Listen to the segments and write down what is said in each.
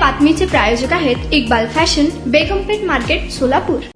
बातमीचे प्रायोजक आहेत Iqbal fashion, बेगमपेठ market, Solapur.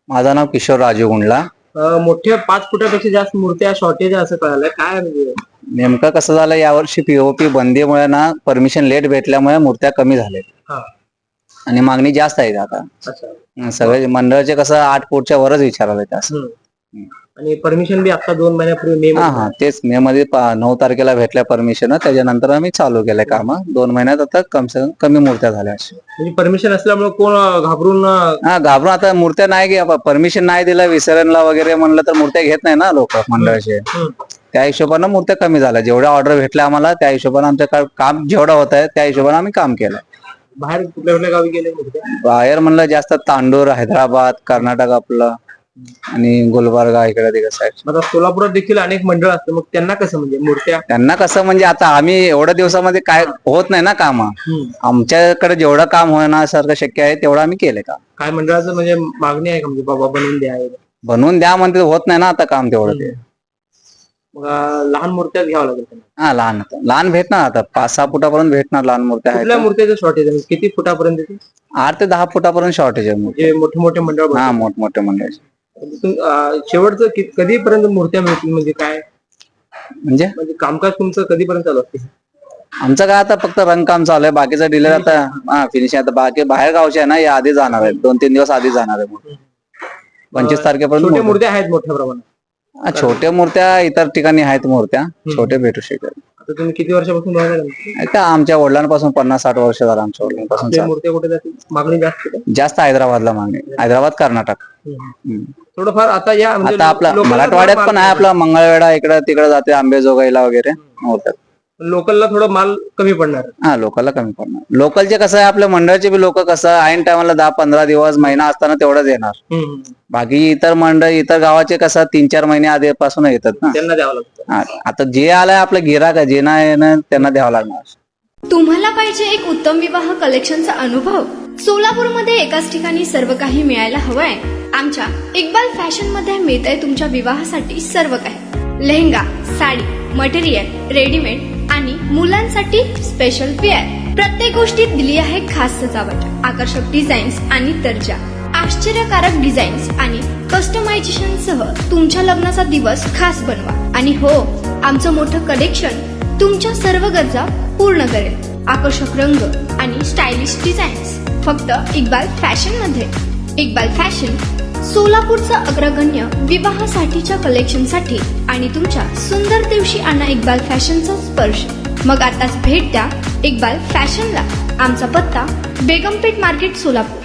माझं नाव किशोर राजू गुंडला। मोठ्या 5 फुटापेक्षा जास्त मूर्त्या शॉर्टेज असं कळालं काय म्हणजे नेमकं कसं झालं, यावर्षी पीओपी बंदीमुळे ना परमिशन लेट भेटल्यामुळे मूर्त्या कमी झाल्या हा आणि मागणी जास्त आहे आता। अच्छा सगळे मंडळाचे कसं 8 फूटच्या वरच विचारायला असं। आणि परमिशन बी आता 2 महिन्यापूर्वी मे हा तेच मे मध्ये 9 तारखेला भेटल्या परमिशन, त्याच्यानंतर आम्ही चालू केलंय काम। 2 महिन्यात आता कम से कमी मूर्त्या झाल्या अशा। म्हणजे परमिशन असल्यामुळे कोण घाबरून घाबरून आता मूर्त्या नाही घ्या, परमिशन नाही दिलं विसर्जनला वगैरे म्हणलं तर मूर्त्या घेत नाही ना लोक मंडळाचे। त्या हिशोबानं मूर्त्या कमी झाल्या। जेवढ्या ऑर्डर भेटल्या आम्हाला त्या हिशोबाने आमचं काम जेवढं होत आहे त्या हिशोबाने आम्ही काम केलं। बाहेर कुठल्या कुठल्या गावी गेले मूर्त्या? बाहेर म्हणलं जास्त तांडूर, हैदराबाद, कर्नाटक आपलं आणि गुलबर्गा इकडे तिकडे साईड। आता सोलापुरात देखील अनेक मंडळ असतात, मग त्यांना कसं म्हणजे मूर्त्या त्यांना कसं म्हणजे आता आम्ही एवढ्या दिवसामध्ये काय होत नाही ना काम, आमच्याकडे जेवढं काम होण्यासारखं शक्य आहे तेवढं आम्ही केलंय काम। काय मंडळाचं म्हणजे मागणी आहे का म्हणजे बाबा बनवून द्या? बनवून द्या म्हणते, होत नाही ना आता काम तेवढं ते। मग लहान मूर्त्याच घ्यावं लागेल त्यांना? हा लहान भेटणार आता 5-6 फुटापर्यंत भेटणार लहान मूर्त्या आहेत। कुठल्या मूर्त्याचं शॉर्टेज आहे? किती फुटापर्यंत? 8 ते 10 फुटापर्यंत शॉर्टेज आहे मूर्ती। मोठे मोठे मंडळ हा मोठमोठे मंडळ। शेवटचं कधीपर्यंत मूर्त्या मिळतील म्हणजे काय म्हणजे कामकाज तुमचं कधीपर्यंत चालू असते? आमचं काय आता फक्त रंगकाम चालू आहे, बाकीचं डिलर आता फिनिशिंग। आता बाकी बाहेर गावचे आहे ना, या आधी जाणार आहे, 2-3 दिवस आधी जाणार आहे। 25 तारखेपर्यंत छोट्या मूर्त्या आहेत मोठ्या प्रमाणात? छोट्या मूर्त्या इतर ठिकाणी आहेत मूर्त्या, छोटे भेटू शकतात। आता तुम्ही किती वर्षापासून का आमच्या वडिलांपासून 50-60 वर्ष झालं आमच्या वडिलांपासून। मूर्त्या कुठे जातील? मागणी जास्त हैदराबादला मागणी, हैदराबाद, कर्नाटक। थोडंफार आता या आता आपला मराठवाड्यात पण आहे, आपला मंगळवेढा इकडे तिकडे जाते, आंबेजोगाईला वगैरे होतात। लोकलला थोडं माल कमी पडणार? हा लोकलला कमी पडणार। लोकलचे कसं आहे, आपल्या मंडळाचे बी लोक कसं ऐन टायमाला 10-15 दिवस महिना असताना तेवढंच येणार। बाकी इतर मंडळ इतर गावाचे कसं 3-4 महिने आधीपासून येतात ना, त्यांना द्यावं लागतं। आता जे आलंय आपलं गिराक जे नाही त्यांना द्यावं लागणार। तुम्हाला पाहिजे एक उत्तम विवाह कलेक्शनचा अनुभव? सोलापूरमध्ये एकाच ठिकाणी सर्व काही मिळायला हवंय? आमच्या इक्बाल फॅशन मध्ये मिळतंय तुमच्या विवाहासाठी सर्व काही। लेहंगा, साडी, मटेरियल, रेडीमेड आणि मुलांसाठी स्पेशल वेअर। प्रत्येक गोष्टीत दिली आहे खास सजावट, आकर्षक डिझाईन्स आणि दर्जा, आश्चर्यकारक डिझाईन्स आणि कस्टमायझेशन सह तुमच्या लग्नाचा दिवस खास बनवा। आणि हो, आमचं मोठं कलेक्शन तुमच्या सर्व गरजा पूर्ण करेल। आकर्षक रंग आणि स्टायलिश डिझाईन्स फक्त इक्बाल फॅशन मध्ये। इक्बाल फॅशन सोलापूरचा अग्रगण्य विवाहासाठीच्या कलेक्शनसाठी आणि तुमच्या सुंदर दिवशी आणा इक्बाल फॅशनचा स्पर्श। मग आताच भेट द्या इक्बाल फॅशनला। आमचा पत्ता बेगमपेठ मार्केट, सोलापूर।